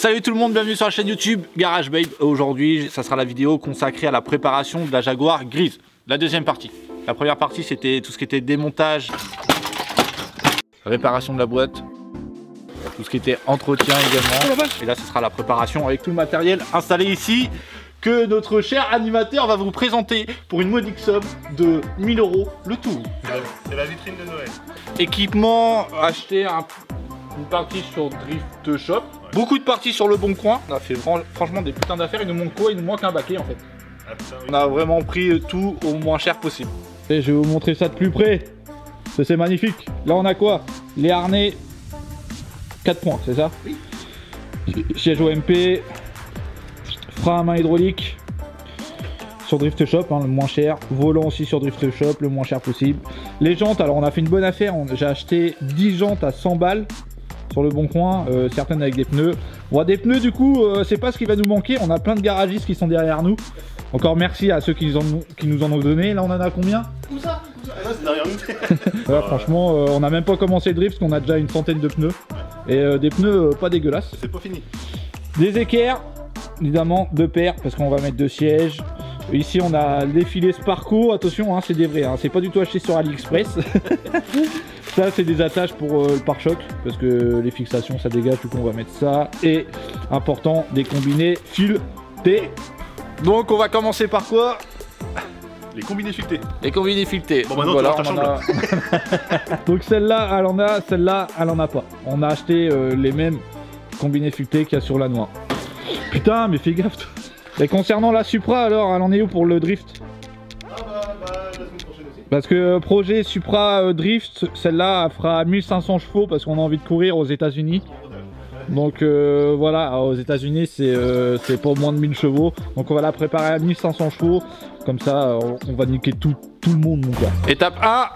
Salut tout le monde, bienvenue sur la chaîne YouTube GarageBabe. Aujourd'hui, ça sera la vidéo consacrée à la préparation de la Jaguar grise. La deuxième partie. La première partie, c'était tout ce qui était démontage, réparation de la boîte, tout ce qui était entretien également. Et là, ce sera la préparation avec tout le matériel installé ici, que notre cher animateur va vous présenter pour une modique somme de 1000 € le tout. C'est la vitrine de Noël. Équipement, acheter une partie sur Drift Shop. Ouais. Beaucoup de parties sur le Bon Coin. On a fait franchement des putains d'affaires. Il nous manque quoi? Il nous manque un baquet en fait. Ah, putain, oui. On a vraiment pris tout au moins cher possible. Et je vais vous montrer ça de plus près. C'est magnifique. Là on a quoi? Les harnais 4 points, c'est ça? Oui. Siège OMP, frein à main hydraulique sur Drift Shop, hein, le moins cher. Volant aussi sur Drift Shop, le moins cher possible. Les jantes, alors on a fait une bonne affaire. J'ai acheté 10 jantes à 100 balles sur le Bon Coin, certaines avec des pneus. Bon, des pneus du coup, c'est pas ce qui va nous manquer. On a plein de garagistes qui sont derrière nous. Encore merci à ceux qui nous en ont donné. Là on en a combien? Où ça? Là c'est derrière nous. Voilà, franchement, on n'a même pas commencé le drift parce qu'on a déjà une centaine de pneus. Et des pneus pas dégueulasses. C'est pas fini. Des équerres, évidemment, 2 paires parce qu'on va mettre 2 sièges. Ici on a les filets Sparco, attention hein, c'est des vrais, hein. C'est pas du tout acheté sur AliExpress. Ça c'est des attaches pour le pare-choc parce que les fixations ça dégage, du coup on va mettre ça. Et important, des combinés filetés. Donc on va commencer par quoi? Les combinés filetés. Les combinés filetés. Bon maintenant voilà, tu vas dans ta chambre. Donc celle-là elle en a, celle-là elle en a pas. On a acheté les mêmes combinés filetés qu'il y a sur la noire. Putain mais fais gaffe. Et concernant la Supra alors, elle en est où pour le drift? Ah bah la semaine prochaine aussi. Parce que projet Supra Drift, celle-là elle fera 1500 chevaux parce qu'on a envie de courir aux États-Unis. Donc voilà, aux États-Unis c'est pas moins de 1000 chevaux. Donc on va la préparer à 1500 chevaux. Comme ça on va niquer tout le monde mon gars. Étape 1,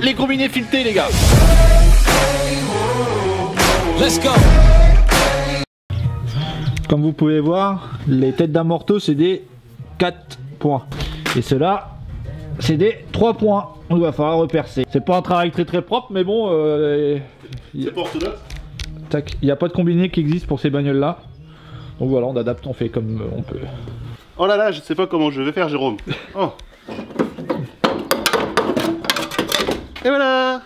les combinés filetés les gars. Let's go. Comme vous pouvez voir, les têtes d'amorto c'est des 4 points. Et ceux-là, c'est des 3 points. Donc il va falloir repercer. C'est pas un travail très propre, mais bon... c'est pas orthodoxe. Tac, il n'y a pas de combiné qui existe pour ces bagnoles là. Donc voilà, on adapte, on fait comme on peut. Oh là là, je sais pas comment je vais faire Jérôme. Oh. Et voilà.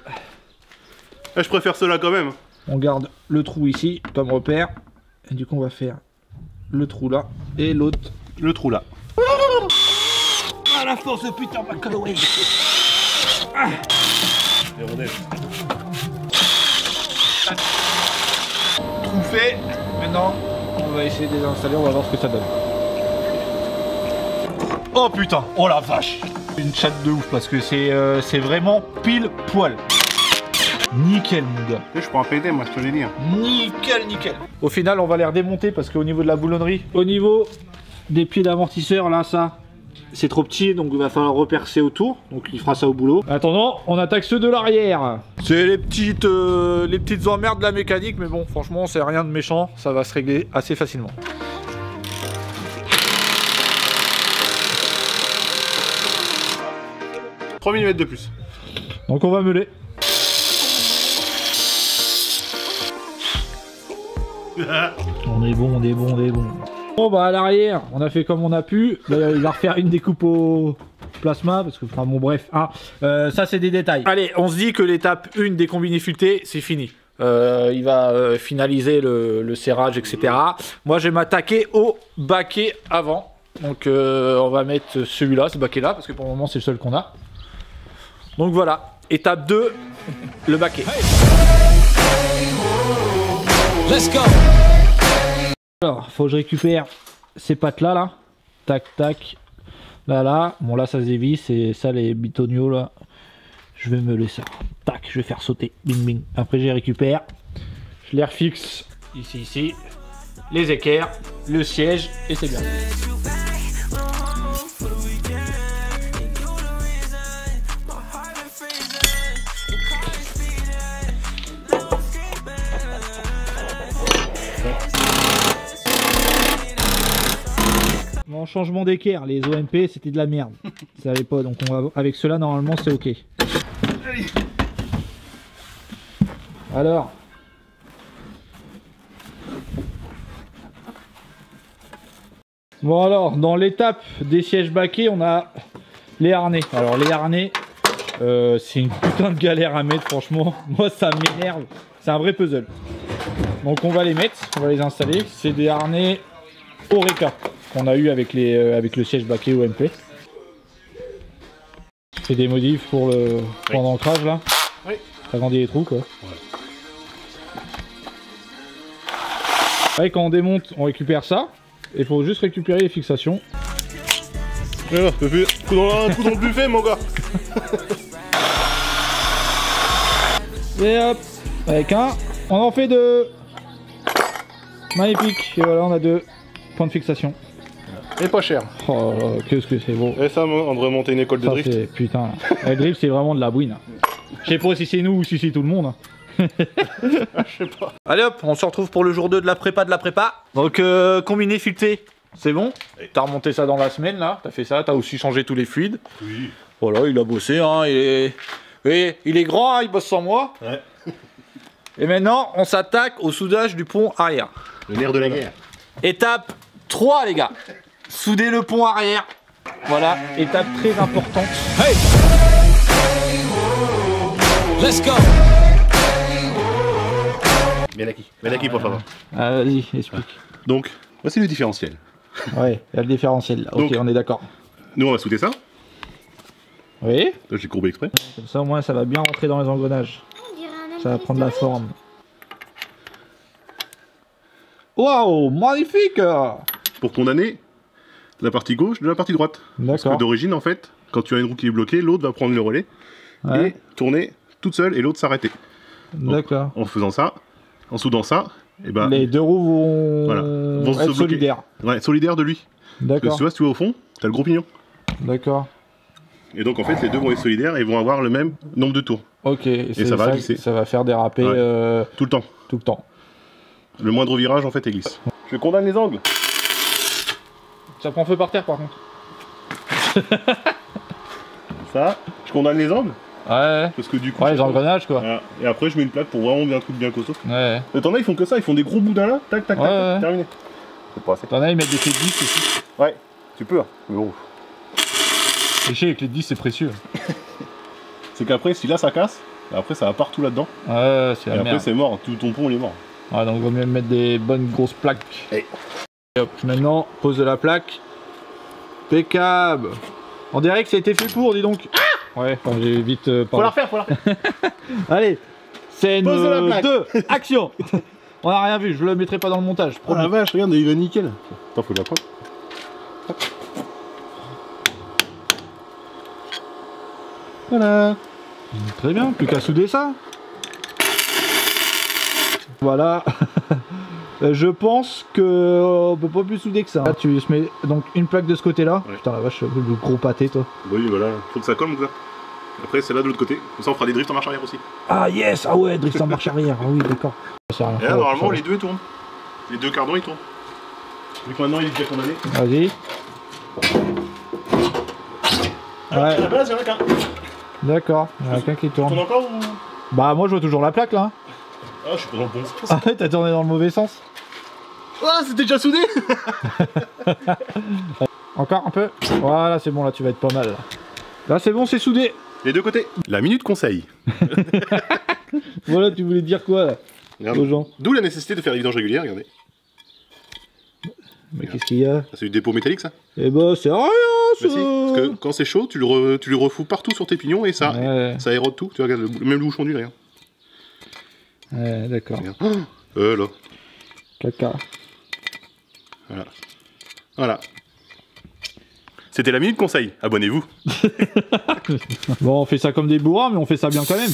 Ah, je préfère cela quand même. On garde le trou ici comme repère. Et du coup on va faire le trou là et l'autre le trou là. Ah la force de putain McCalloway. Les rondelles. Trou fait. Maintenant on va essayer de les installer, on va voir ce que ça donne. Oh putain, oh la vache. Une chatte de ouf parce que c'est vraiment pile poil. Nickel mon gars. Je prends un PD moi je te l'ai dit. Nickel nickel. Au final on va les redémonter parce qu'au niveau de la boulonnerie, au niveau des pieds d'amortisseur là ça c'est trop petit donc il va falloir repercer autour. Donc il fera ça au boulot. En attendant on attaque ceux de l'arrière. C'est les petites emmerdes de la mécanique mais bon franchement c'est rien de méchant. Ça va se régler assez facilement. « 3 mm de plus. » Donc on va meuler. On est bon, on est bon, on est bon. Bon bah à l'arrière, on a fait comme on a pu. Là, il va refaire une découpe au plasma parce que, enfin bon bref, hein. Ça c'est des détails. Allez, on se dit que l'étape 1 des combinés filetés, c'est fini. Il va finaliser le serrage, etc. Moi je vais m'attaquer au baquet avant. Donc on va mettre celui-là, ce baquet-là, parce que pour le moment c'est le seul qu'on a. Donc voilà, étape 2, le baquet. Let's go. Alors, faut que je récupère ces pattes là. Tac, tac. Là. Bon là ça se dévisse et ça les bitoniaux là. Je vais meuler ça. Tac, je vais faire sauter. Bing bing. Après je les récupère. Je les refixe ici. Les équerres, le siège et c'est bien. Bon, changement d'équerre, les OMP c'était de la merde. Ça allait pas, donc on va avec cela normalement c'est ok. Alors Bon alors, dans l'étape des sièges baquets, on a les harnais. Alors les harnais, c'est une putain de galère à mettre, franchement. Moi ça m'énerve. C'est un vrai puzzle. Donc on va les mettre, on va les installer. C'est des harnais Oreca qu'on a eu avec, avec le siège baquet OMP. C'est des modifs pour l'ancrage là. Oui. Agrandir les trous quoi. Ouais, quand on démonte, on récupère ça. Il faut juste récupérer les fixations. Voilà, tout dans le buffet, mon gars. Et hop, avec un, on en fait deux. Magnifique, et voilà, on a 2 points de fixation. Et pas cher. Oh, qu'est-ce que c'est beau. Et ça, on devrait monter une école de drift. Putain, le drift c'est vraiment de la bouine. Je sais pas si c'est nous ou si c'est tout le monde. Je sais pas. Allez hop, on se retrouve pour le jour 2 de la prépa Donc combiné fileté, c'est bon. T'as remonté ça dans la semaine là, t'as fait ça, t'as aussi changé tous les fluides. Oui. Voilà, il a bossé, hein, il est grand, hein, il bosse sans moi. Ouais. Et maintenant, on s'attaque au soudage du pont arrière. Le nerf de la guerre. Étape 3 les gars. Souder le pont arrière. Voilà, étape très importante. Hey! Let's go! Mélaki pour favor. Ah, vas-y, explique. Donc, voici le différentiel. Ouais, il y a le différentiel là. Ok, Donc, on est d'accord. Nous, on va souder ça. Oui. Là, je l'ai courbé exprès. Comme ça, au moins, ça va bien rentrer dans les engrenages. Ça va prendre la forme. Waouh, magnifique! Pour condamner la partie gauche de la partie droite. Parce que D'accord. d'origine, en fait, quand tu as une roue qui est bloquée, l'autre va prendre le relais Ouais. et tourner toute seule et l'autre s'arrêter. D'accord. En faisant ça, en soudant ça, et ben, Les deux roues vont, voilà, vont se être bloquer. solidaires. Ouais, solidaire de lui. Parce que D'accord. tu vois, si tu vas au fond, t'as le gros pignon. D'accord. Et donc en fait, les deux vont être solidaires et vont avoir le même nombre de tours. Ok. Et ça va glisser. Ça va faire déraper Ouais. Tout le temps. tout le temps. Le moindre virage, en fait, il glisse. Je condamne les angles. Ça prend feu par terre par contre. Ça, je condamne les angles. Ouais. Parce que du coup. Ouais, les engrenages quoi. Voilà. Et après, je mets une plaque pour vraiment bien un truc bien costaud. Ouais. Mais t'en as, ils font que ça, ils font des gros boudins là, tac, tac, Ouais, tac, ouais. terminé. C'est pas assez. T'en as, ils mettent des clés de 10 aussi. Ouais, tu peux, hein. Mais bon. Et je sais, les clés de 10 c'est précieux. C'est qu'après, si là ça casse, après ça va partout là-dedans. Ouais, c'est Et la après, merde. c'est mort, tout ton pont il est mort. Ouais, donc il vaut mieux mettre des bonnes grosses plaques. Hey. Et hop, maintenant, pose de la plaque. Impeccable. On dirait que ça a été fait pour, dis donc. Ouais, enfin, j'ai vite... Faut la refaire, faut la refaire. Allez, scène Pose de la plaque. 2, action. On a rien vu, je le mettrai pas dans le montage. Oh promis. la vache, regarde, il va nickel. Attends, faut la prendre. Voilà. Très bien, plus qu'à souder ça. Voilà. Je pense que on peut pas plus souder que ça. Là, tu se mets donc une plaque de ce côté-là. Ouais. Putain la vache, le gros pâté toi. Oui, voilà, faut que ça colle, ça. Après, c'est là de l'autre côté. Comme ça, on fera des drifts en marche arrière aussi. Ah yes, ah ouais, drift en marche arrière. Ah oui, d'accord. Ça sert à rien. Et là, normalement, les deux ils tournent. Les deux cardons ils tournent. Vu que maintenant il est déjà condamné. Vas-y. Ouais, À la base, il y en a qu'un. d'accord. Il y en a qu'un qui Tourne tourne. encore ou. Bah moi je vois toujours la plaque là. Ah, je suis pas dans le bon sens. Ah ouais, t'as tourné dans le mauvais sens. Ah, c'était déjà soudé. Encore un peu. Voilà, c'est bon là, tu vas être pas mal là. Là c'est bon, c'est soudé. Les deux côtés. La minute conseil. Voilà, tu voulais dire quoi là aux gens? D'où la nécessité de faire des vidanges régulières, regardez. Mais qu'est-ce qu'il y a? C'est du dépôt métallique ça. Eh bah c'est rien ça. Bah si, parce que quand c'est chaud, tu le refous partout sur tes pignons et ça, Ouais. ça érode tout. Tu regardes, même le bouchon d'huile, regarde. Ouais, d'accord. Regarde. Là. Caca. Voilà. Voilà. C'était la minute conseil. Abonnez-vous. Bon, on fait ça comme des bourrins, mais on fait ça bien quand même.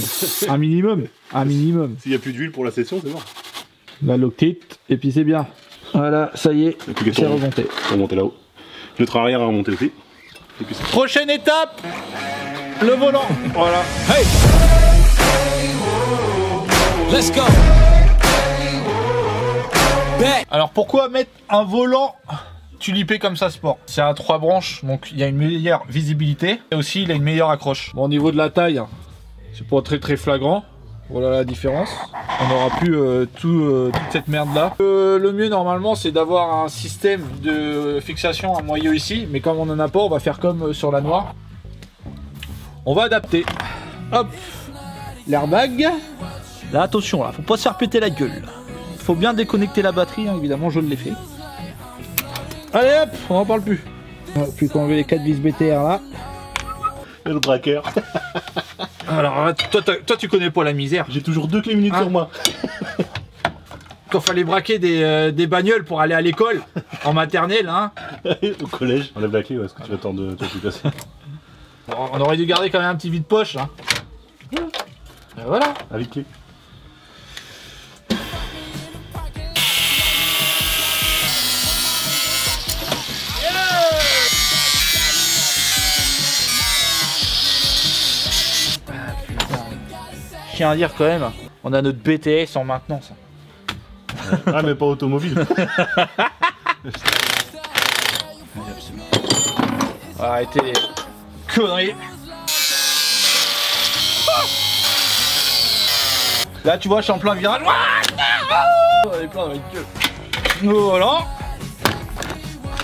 Un minimum. Un minimum. S'il n'y a plus d'huile pour la session, c'est mort. La loctite, et puis c'est bien. Voilà, ça y est, Et puis c'est remonté. On monter là-haut. Le train arrière a remonté aussi. Et puis c'est... Prochaine étape, le volant. Voilà. Hey! Let's go! Alors pourquoi mettre un volant tulipé comme ça sport? C'est à 3 branches, donc il y a une meilleure visibilité et aussi il a une meilleure accroche. Bon, au niveau de la taille, c'est pas très flagrant. Voilà la différence. On n'aura plus toute cette merde là. Le mieux normalement c'est d'avoir un système de fixation à moyeu ici, mais comme on en a pas, on va faire comme sur la noire. On va adapter. Hop, l'airbag. Là attention là, faut pas se faire péter la gueule. Faut bien déconnecter la batterie, hein, évidemment je l'ai fait. Allez hop, on en parle plus. Plus qu'enlever les 4 vis BTR là. Et le braqueur. Alors toi tu connais pas la misère. J'ai toujours 2 clés minutes sur moi. Quand fallait braquer des bagnoles pour aller à l'école, en maternelle, hein. Au collège. Enlève la clé, ouais, est-ce que tu vas attendre de te casser? On aurait dû garder quand même un petit vide-poche, hein. Et voilà. Avec clé. Je tiens à dire quand même, on a notre BTS en maintenance. Ah mais pas automobile. Arrêtez les conneries. Là tu vois je suis en plein virage. Elle est plein dans la gueule. Voilà.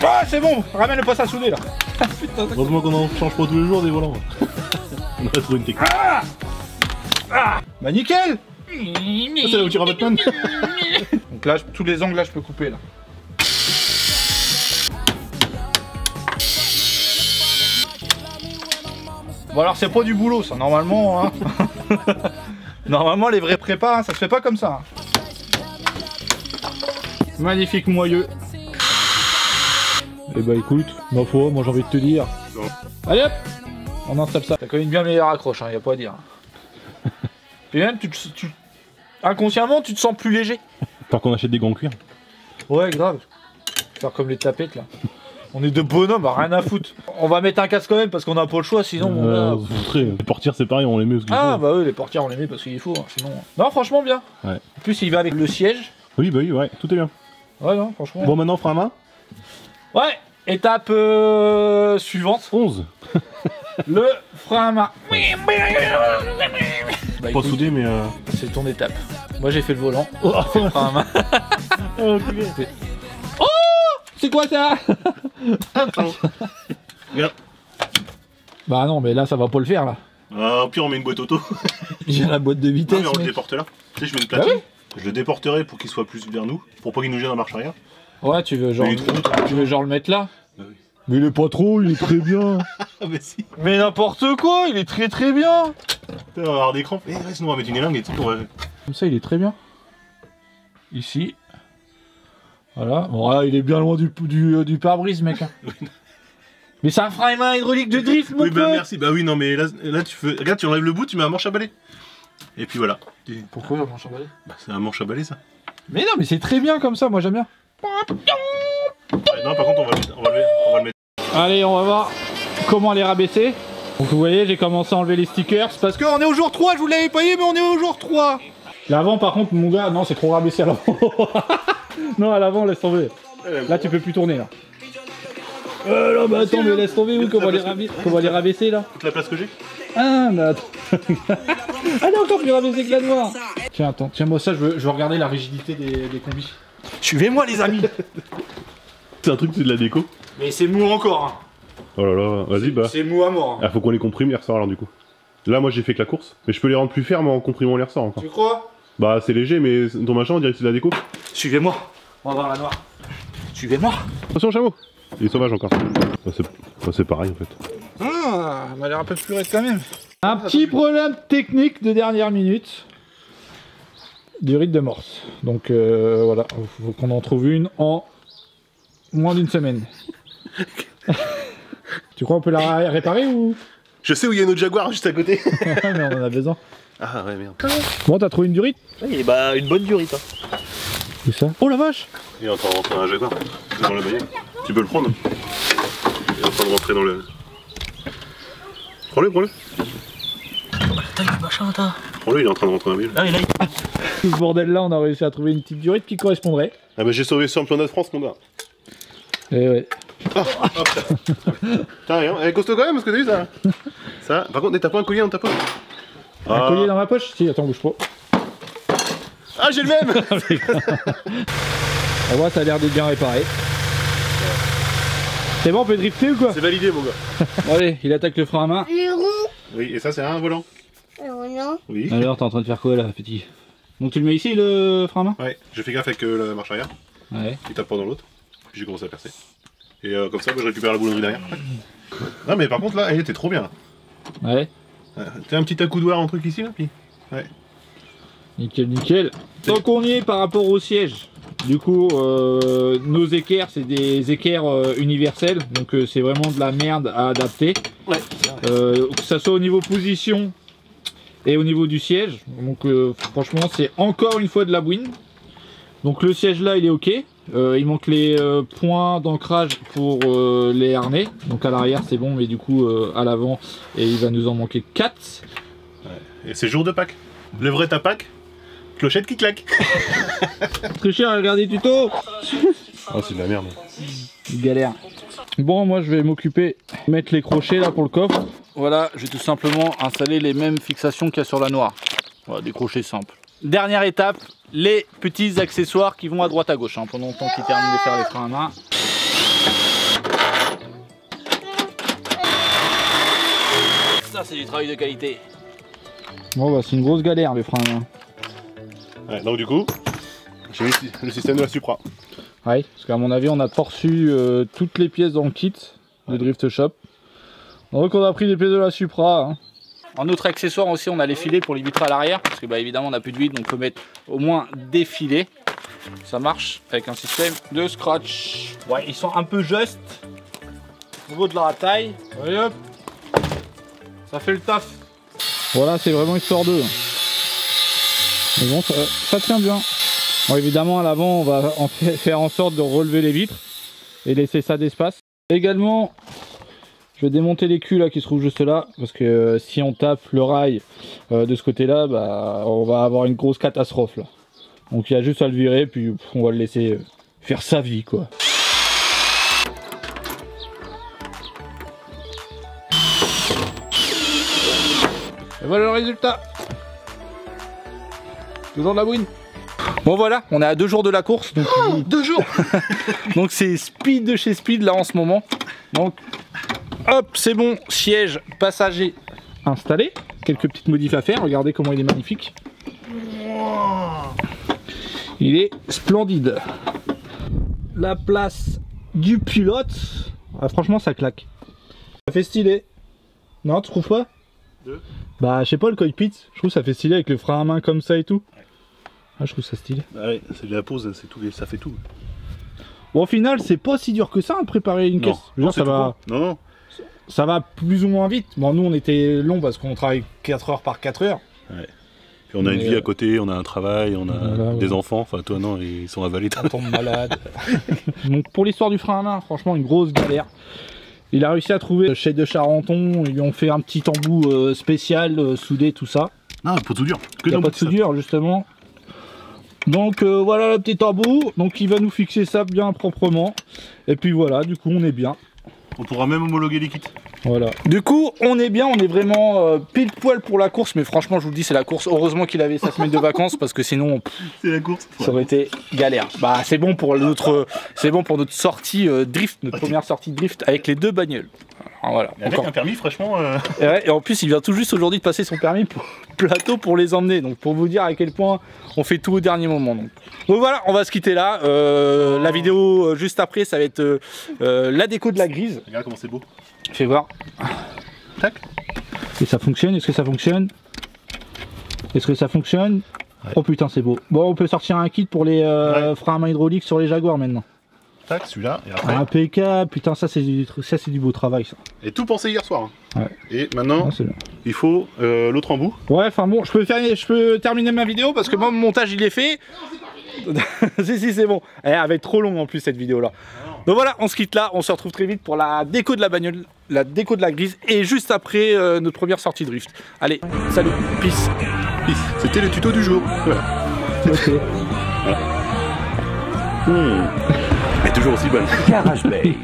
Ah c'est bon, ramène le poste à souder là. Putain, Heureusement qu'on en change pas tous les jours des volants. On a trouvé une technique. Bah nickel. C'est là où tu rabattes Batman. Donc là, tous les angles là, je peux couper là. Bon alors c'est pas du boulot ça, normalement. Hein. Normalement les vrais prépas, hein, ça se fait pas comme ça. Hein. Magnifique moyeu. Et bah écoute, ma foi, moi j'ai envie de te dire. Non. Allez hop, on installe ça. T'as quand même une bien meilleure accroche, hein, y a pas à dire. Puis même, inconsciemment, tu te sens plus léger. Tant qu'on achète des gants en cuir. Ouais, grave. Faire comme les tapettes là. On est de bonhommes, rien à foutre. On va mettre un casque quand même parce qu'on n'a pas le choix, sinon. Les portières, c'est pareil, on les met parce qu'il faut. Ah bah oui, les portières on les met parce qu'il faut, hein, sinon. Non, franchement bien. Ouais. En plus, il va avec le siège. Oui, bah oui, ouais, tout est bien. Ouais, non, franchement. Bon, maintenant, frein à main. Ouais, étape suivante. 11. Le frein à main. Bah, Pas soudé, mais. C'est ton étape. Moi j'ai fait le volant. Oh, fait le frein à main. Oh, c'est quoi ça? Attends. Regarde. Bah non, mais là ça va pas le faire là. Au pire, on met une boîte auto. J'ai la boîte de vitesse. Non, mais on le mec. déporte là. Tu sais, je mets une platine. Bah oui. Je le déporterai pour qu'il soit plus vers nous. Pour pas qu'il nous gêne en marche arrière. Ouais, tu veux genre, Mais il est trop tu veux genre le mettre là? Bah oui. Mais il est pas trop, il est très bien. Ah, bah si. Mais n'importe quoi, il est très très bien. On va avoir des crampes. Eh, ouais, sinon, on va mettre une élingue et tout. Comme ça, il est très bien. Ici. Voilà. Bon, là, il est bien loin du pare-brise, mec. Hein. Mais c'est un frein à main hydraulique de drift, mon Oui, pote. bah merci. Bah oui, non, mais là tu fais. Regarde, tu enlèves le bout, tu mets un manche à balai. Et puis voilà. Pourquoi un manche à balai? Bah, c'est un manche à balai, ça. Mais non, mais c'est très bien comme ça, moi j'aime bien. Ouais, non, par contre, on va le mettre. Allez, on va voir comment les rabaisser. Donc vous voyez, j'ai commencé à enlever les stickers parce qu'on est au jour 3, je vous l'avais pas dit, mais on est au jour 3. L'avant, par contre, mon gars, non, c'est trop rabaissé à l'avant. Non, à l'avant, laisse tomber. Là, tu peux plus tourner, là. Là, bah attends, mais laisse tomber, où qu'on va les rabaisser, là. Toute la place que j'ai. Ah, mais attends. Ah non, encore plus rabaissé que la noire. Tiens, attends, tiens-moi ça, je veux regarder la rigidité des combis. Suivez-moi, les amis. C'est un truc, c'est de la déco. Mais c'est mou encore, hein. Oh là là, vas-y, bah. C'est mou à mort. Hein. Ah, faut qu'on les comprime les ressorts alors, du coup. Là, moi, j'ai fait que la course. Mais je peux les rendre plus fermes en comprimant les ressorts encore. Tu crois? Bah, c'est léger, mais ton machin, on dirait que c'est de la déco. Suivez-moi. On va voir la noire. Suivez-moi. Attention, chameau. Il est sauvage encore. Bah, c'est pareil, en fait. Ah, elle m'a l'air un peu plus raide quand même. Un petit problème technique de dernière minute. Du rite de morse. Donc voilà, il faut qu'on en trouve une en moins d'une semaine. Tu crois on peut la réparer ou? Je sais où il y a une autre Jaguar juste à côté. Mais on en a besoin. Ah ouais, merde. Bon, t'as trouvé une durite? Oui, bah une bonne durite. Hein. Où ça? Oh la vache! Il est en train de rentrer dans un Jaguar. C'est dans le bagnole. Tu peux le prendre. Il est en train de rentrer dans le... Prends-le, prends-le. Attends, il est machin, attends. Prends-le, il est en train de rentrer dans la bagnole. Ah, il a... Tout ce bordel là, on a réussi à trouver une petite durite qui correspondrait. Ah bah j'ai sauvé ce championnat de France, mon gars. Et ouais. Ah, putain, rien. Elle est costaud quand même, parce que t'as vu ça? Ça, par contre, t'as pas un collier dans ta poche? Un collier dans ma poche? Si, attends, bouge pas. Ah, j'ai le même. On voit, ça a l'air d'être bien réparé. C'est bon, on peut drifter ou quoi? C'est validé, mon gars. Bon, allez, il attaque le frein à main. Le rond. Oui, et ça, c'est un volant. Non. Oui. Alors, t'es en train de faire quoi là, petit? Donc, tu le mets ici, le frein à main? Ouais, j'ai fait gaffe avec la marche arrière. Ouais. Il tape pas dans l'autre. Puis j'ai commencé à percer. Et comme ça, moi, je récupère la boulonnerie derrière. Non, mais par contre, là, t'es trop bien. Ouais. T'as un petit accoudoir en truc ici, là, puis. Ouais. Nickel, nickel. Donc, on y est par rapport au siège. Du coup, nos équerres, c'est des équerres universels. Donc, c'est vraiment de la merde à adapter. Ouais. Que ça soit au niveau position et au niveau du siège. Donc, franchement, c'est encore une fois de la bouine. Donc, le siège là, il est ok. Il manque les points d'ancrage pour les harnais. Donc, à l'arrière, c'est bon, mais du coup, à l'avant, et il va nous en manquer 4. Ouais. Et c'est jour de Pâques. Le vrai tapac. Clochette qui claque. Tricher à regarder les tutos. Oh, c'est de la merde. Galère. Bon, moi je vais m'occuper de mettre les crochets là pour le coffre. Voilà, je vais tout simplement installer les mêmes fixations qu'il y a sur la noire. Voilà, des crochets simples. Dernière étape, les petits accessoires qui vont à droite à gauche, hein, pendant le temps qu'il termine de faire les freins à main. Ça, c'est du travail de qualité. Bon, bah c'est une grosse galère les freins à main. Ouais, donc du coup, j'ai mis le système de la Supra. Ouais, parce qu'à mon avis, on a pas reçu toutes les pièces dans le kit de Drift Shop. Donc on a pris des pièces de la Supra. Hein. En autre accessoire aussi, on a les filets pour les vitres à l'arrière, parce que bah, évidemment on n'a plus de vide, donc on peut mettre au moins des filets. Ça marche avec un système de scratch. Ouais, ils sont un peu justes au niveau de la taille. Allez hop, ça fait le taf. Voilà, c'est vraiment histoire d'eux. Mais bon, ça tient bien. Bon, évidemment, à l'avant, on va faire en sorte de relever les vitres et laisser ça d'espace. Également, je vais démonter les culs là qui se trouvent juste là, parce que si on tape le rail de ce côté-là, bah, on va avoir une grosse catastrophe là. Donc il y a juste à le virer, puis on va le laisser faire sa vie quoi. Et voilà le résultat. Toujours de la bouine. Bon voilà, on est à 2 jours de la course. Donc, 2 jours. donc c'est Speed de chez Speed là en ce moment. Donc hop, c'est bon, siège passager installé. Quelques petites modifs à faire, regardez comment il est magnifique. Il est splendide. La place du pilote, ah, franchement ça claque. Ça fait stylé. Non, tu trouves pas? Bah je sais pas, le cockpit, je trouve ça fait stylé avec le frein à main comme ça et tout. Ah, je trouve ça stylé. Bah ouais, c'est de la pause, c'est tout, ça fait tout. Bon, au final, c'est pas si dur que ça de préparer une caisse. Je veux dire, ça va. Non. Ça va plus ou moins vite. Bon, nous on était long parce qu'on travaille 4 heures par 4 heures. Ouais. Puis on a une vie à côté, on a un travail, on a voilà, des enfants. Enfin, toi, non, ils sont avalés. On tombe malade. Donc, pour l'histoire du frein à main, franchement, une grosse galère. Il a réussi à trouver chez De Charenton. Ils lui ont fait un petit embout spécial, soudé, tout ça. Non, pas de soudure. Il n'y a pas de soudure, justement. Donc voilà le petit embout. Donc il va nous fixer ça bien proprement. Et puis voilà, du coup on est bien. On pourra même homologuer les kits. Voilà. Du coup on est bien, on est vraiment pile poil pour la course. Mais franchement je vous le dis, c'est la course. Heureusement qu'il avait sa semaine de vacances parce que sinon c'est la course. Ça aurait été galère. Bah c'est bon pour notre sortie drift, notre première sortie drift avec les 2 bagnoles. Alors, voilà. Avec un permis franchement. Et en plus il vient tout juste aujourd'hui de passer son permis pour plateau pour les emmener. Donc pour vous dire à quel point on fait tout au dernier moment. Donc voilà, on va se quitter là. La vidéo juste après ça va être la déco de la grise. Regarde comment c'est beau. Fais voir. Tac. Et ça fonctionne? Est-ce que ça fonctionne? Est-ce que ça fonctionne? Ouais. Oh putain c'est beau. Bon on peut sortir un kit pour les freins à main hydrauliques sur les Jaguars maintenant. Tac, celui-là, et après... Un PK, putain ça c'est du beau travail ça. Et tout pensé hier soir. Hein. Ouais. Et maintenant, il faut l'autre embout. Ouais, enfin bon, je peux terminer ma vidéo parce que moi mon montage il est fait. si c'est bon. Elle va être trop longue en plus cette vidéo là. Donc voilà, on se quitte là, on se retrouve très vite pour la déco de la bagnole, la déco de la grise et juste après notre première sortie drift. Allez, salut, peace. C'était le tuto du jour. Voilà. Ok. Voilà. Elle est toujours aussi bonne. Garage Bay.